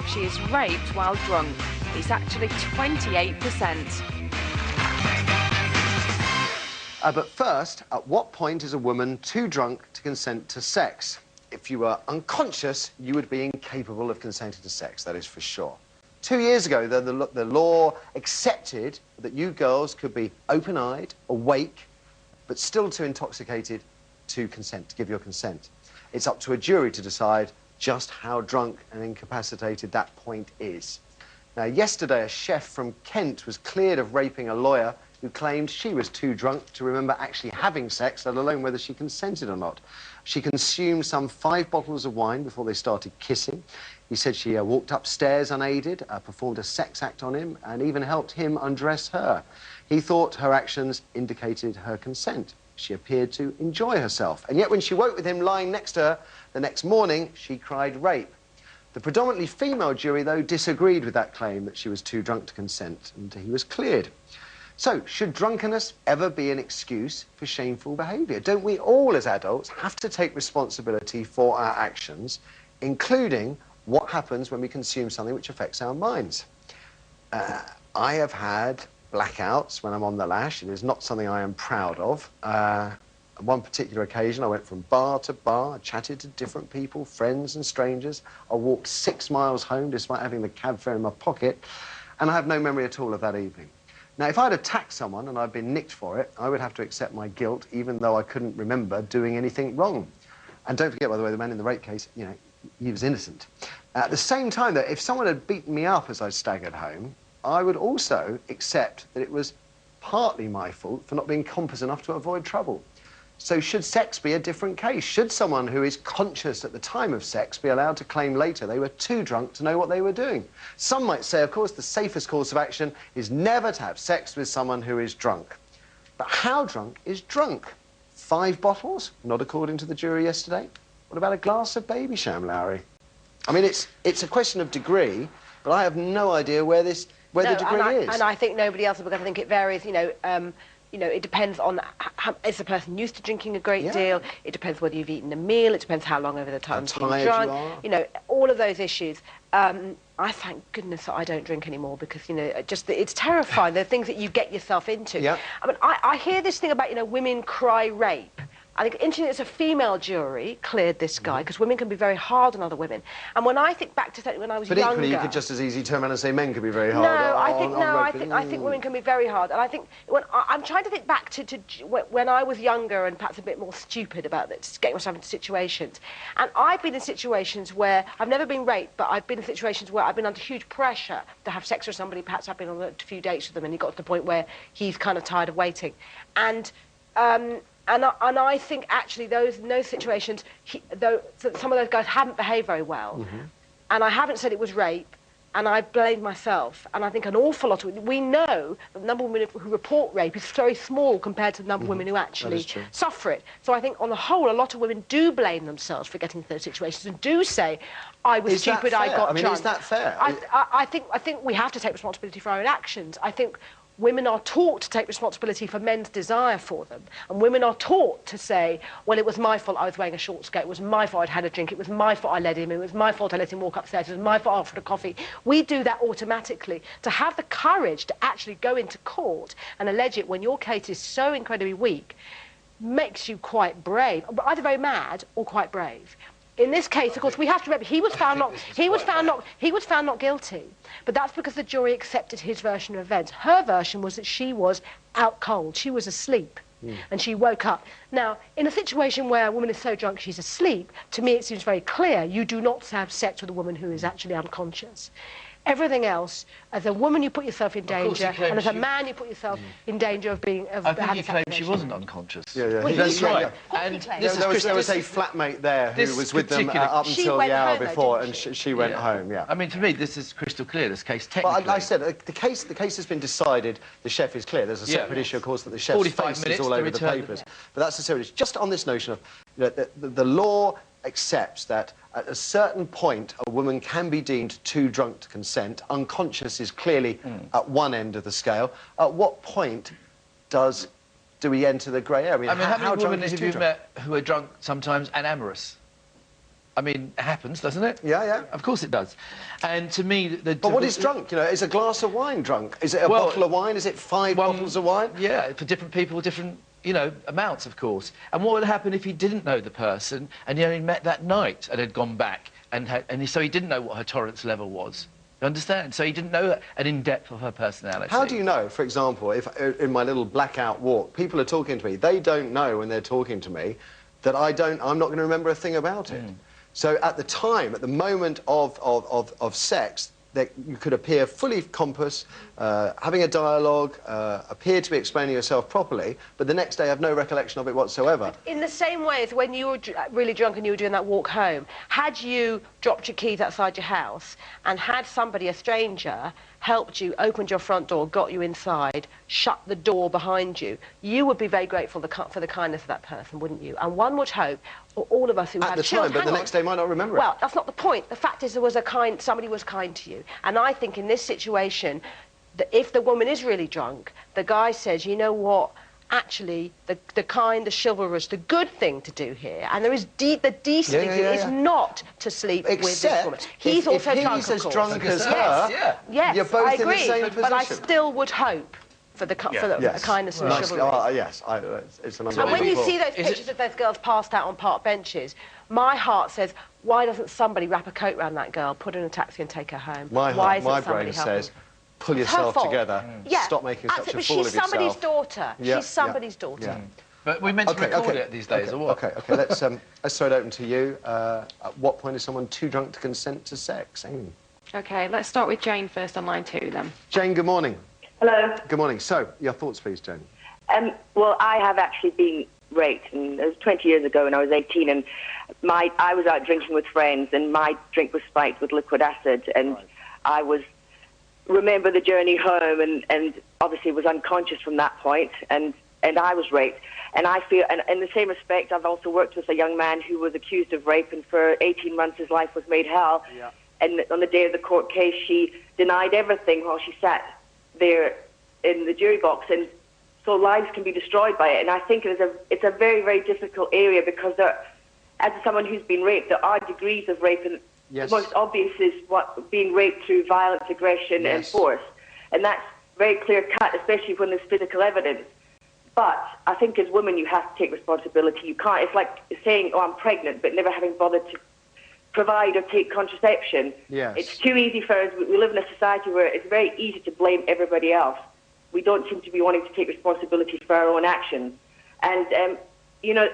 she is raped while drunk. It's actually 28%. But first, at what point is a woman too drunk to consent to sex? If you were unconscious, you would be incapable of consenting to sex, that is for sure. 2 years ago, the law accepted that you girls could be open-eyed, awake, but still too intoxicated to consent, to give your consent. It's up to a jury to decide just how drunk and incapacitated that point is. Now, yesterday, a chef from Kent was cleared of raping a lawyer who claimed she was too drunk to remember actually having sex, let alone whether she consented or not. She consumed some 5 bottles of wine before they started kissing. He said she walked upstairs unaided, performed a sex act on him, and even helped him undress her. He thought her actions indicated her consent. She appeared to enjoy herself. And yet when she woke with him lying next to her the next morning, she cried rape. The predominantly female jury, though, disagreed with that claim that she was too drunk to consent, and he was cleared. So, should drunkenness ever be an excuse for shameful behaviour? Don't we all, as adults, have to take responsibility for our actions, including what happens when we consume something which affects our minds? I have had blackouts when I'm on the lash. It is not something I am proud of. On one particular occasion, I went from bar to bar, I chatted to different people, friends and strangers. I walked 6 miles home despite having the cab fare in my pocket, and I have no memory at all of that evening. Now, if I'd attacked someone and I'd been nicked for it, I would have to accept my guilt, even though I couldn't remember doing anything wrong. And don't forget, by the way, the man in the rape case, you know, he was innocent. At the same time, though, if someone had beaten me up as I staggered home, I would also accept that it was partly my fault for not being compass enough to avoid trouble. So should sex be a different case? Should someone who is conscious at the time of sex be allowed to claim later they were too drunk to know what they were doing? Some might say, of course, the safest course of action is never to have sex with someone who is drunk. But how drunk is drunk? 5 bottles? Not according to the jury yesterday. What about a glass of Baby Sham, Lowry? I mean, it's a question of degree, but I have no idea where the degree is. And I think nobody else, because I think it varies, it depends on is the person used to drinking a great deal. It depends whether you've eaten a meal. It depends how long over the time you've been drunk. You know, all of those issues. I thank goodness that I don't drink anymore because, it's terrifying. The things that you get yourself into. Yeah. I mean, I hear this thing about, women cry rape. I think interesting it's a female jury cleared this guy because women can be very hard on other women. And when I think back to when I was younger... But equally, you could just as easily turn around and say men can be very hard I think women can be very hard. And I think I'm trying to think back to when I was younger and perhaps a bit more stupid about this, getting myself into situations. And I've been in situations where I've never been raped, but I've been in situations where I've been under huge pressure to have sex with somebody. Perhaps I've been on a few dates with them and he got to the point where he's kind of tired of waiting. And I think actually in those situations, some of those guys haven't behaved very well. And I haven't said it was rape, and I blame myself. And I think an awful lot of we know that the number of women who report rape is very small compared to the number of women who actually suffer it. So I think on the whole, a lot of women do blame themselves for getting into those situations and do say, I was stupid, I got drunk. Is that fair? I think we have to take responsibility for our own actions. I think women are taught to take responsibility for men's desire for them. And women are taught to say, well, it was my fault I was wearing a short skirt. It was my fault I'd had a drink. It was my fault I led him. It was my fault I let him walk upstairs. It was my fault I offered a coffee. We do that automatically. To have the courage to actually go into court and allege it when your case is so incredibly weak makes you quite brave. Either very mad or quite brave. In this case, of course, we have to remember he was found not guilty, but that's because the jury accepted his version of events. Her version was that she was out cold, she was asleep, and she woke up. Now, in a situation where a woman is so drunk she's asleep, to me it seems very clear you do not have sex with a woman who is actually unconscious. Everything else, as a woman, you put yourself in danger, and as a man, you put yourself in danger of being... I think he claimed she wasn't unconscious. Well, that's right. And there was a flatmate there who was with them up until the hour before, and she went home, I mean, to me, this is crystal clear, this case, technically. Well, I said, the case has been decided, the chef is clear. There's a separate issue, of course, that the chef's face is all over the papers. But that's the serious. Just on this notion of, the law accepts that at a certain point a woman can be deemed too drunk to consent. Unconscious is clearly at one end of the scale. At what point do we enter the grey area? I mean, how many women have you met who are drunk sometimes and amorous? I mean, it happens, doesn't it? Yeah, yeah. Of course it does. And to me... But what is drunk? You know, is a glass of wine drunk? Is it a bottle of wine? Is it 5 bottles of wine? Yeah, for different people, different, you know, amounts, of course. And what would happen if he didn't know the person and he only met that night and had gone back and so he didn't know what her tolerance level was? You understand? So he didn't know an in-depth of her personality. How do you know, for example, if in my little blackout walk, people are talking to me, they don't know when they're talking to me that I'm not going to remember a thing about it. So at the time, at the moment of sex, that you could appear fully compass, having a dialogue, appear to be explaining yourself properly, but the next day have no recollection of it whatsoever. In the same way as when you were really drunk and you were doing that walk home, had you dropped your keys outside your house and had somebody, a stranger, helped you, opened your front door, got you inside, shut the door behind you, you would be very grateful for the kindness of that person, wouldn't you? And one would hope, or all of us who have children... At the time, but the next day might not remember it. Well, that's not the point. The fact is somebody was kind to you. And I think in this situation, that if the woman is really drunk, the guy says, you know what, actually, the kind, the chivalrous, the good thing to do here, and there is the decent thing to do, is not to sleep with this woman. He's also drunk, if he's as drunk as her, yes, you're both I agree, in the same position. but I still would hope for the kindness and chivalry. Yes, it's an and when you see those pictures of those girls passed out on park benches, my heart says, why doesn't somebody wrap a coat around that girl, put her in a taxi and take her home? My brain says, pull yourself together, stop making such a fool of yourself. She's somebody's daughter. She's somebody's daughter. But we meant to record it these days, or what? OK, let's throw it open to you. At what point is someone too drunk to consent to sex? Amy? OK, let's start with Jane first on line 2, then. Jane, good morning. Hello. Good morning. So, your thoughts, please, Jane. Well, I have actually been raped, and it was 20 years ago when I was 18, and I was out drinking with friends, and my drink was spiked with liquid acid, and I remember the journey home, and obviously was unconscious from that point, and I was raped. And I feel, and in the same respect, I've also worked with a young man who was accused of rape, and for 18 months his life was made hell. Yeah. And on the day of the court case, she denied everything while she sat there in the jury box, and so lives can be destroyed by it. And I think it's a very, very difficult area, because as someone who's been raped, there are degrees of rape, and the most obvious is being raped through violence, aggression, and force. And that's very clear-cut, especially when there's physical evidence. But I think as women, you have to take responsibility. You can't. It's like saying, "Oh, I'm pregnant," but never having bothered to provide or take contraception. Yes. It's too easy for us. We live in a society where it's very easy to blame everybody else. We don't seem to be wanting to take responsibility for our own actions. And you know,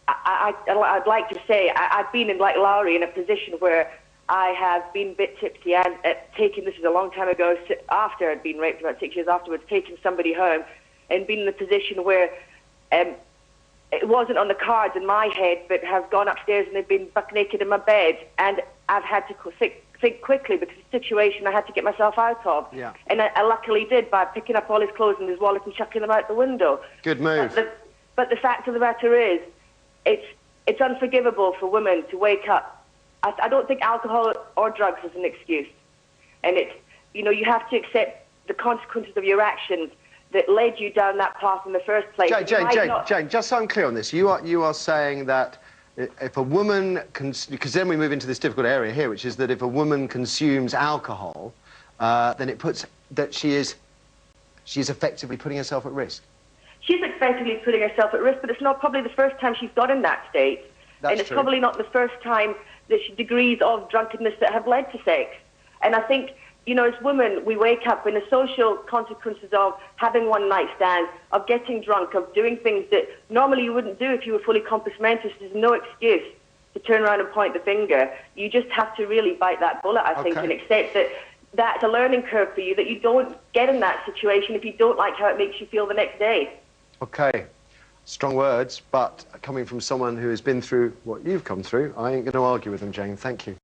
I'd like to say I've been in, like Lowry, in a position where I have been a bit tipsy and taken, this is a long time ago, after I'd been raped, about 6 years afterwards, taking somebody home and been in a position where it wasn't on the cards in my head, but have gone upstairs and they've been buck naked in my bed, and I've had to think quickly, because it's a situation I had to get myself out of. Yeah. And I luckily did, by picking up all his clothes and his wallet and chucking them out the window. Good move. But the fact of the matter is, it's unforgivable for women to wake up. I don't think alcohol or drugs is an excuse. And you have to accept the consequences of your actions that led you down that path in the first place. Jane, just so I'm clear on this, you are saying that if a woman, because then we move into this difficult area here, which is that if a woman consumes alcohol, then it puts that she is effectively putting herself at risk. She's effectively putting herself at risk, but it's not probably the first time she's got in that state. And it's probably not the first time that degrees of drunkenness that have led to sex. And I think, as women, we wake up and the social consequences of having one night stands, of getting drunk, of doing things that normally you wouldn't do if you were fully compos mentis. There's no excuse to turn around and point the finger. You just have to really bite that bullet, I think, and accept that that's a learning curve for you, that you don't get in that situation if you don't like how it makes you feel the next day. Okay. Strong words, but coming from someone who has been through what you've come through, I ain't going to argue with them, Jane. Thank you.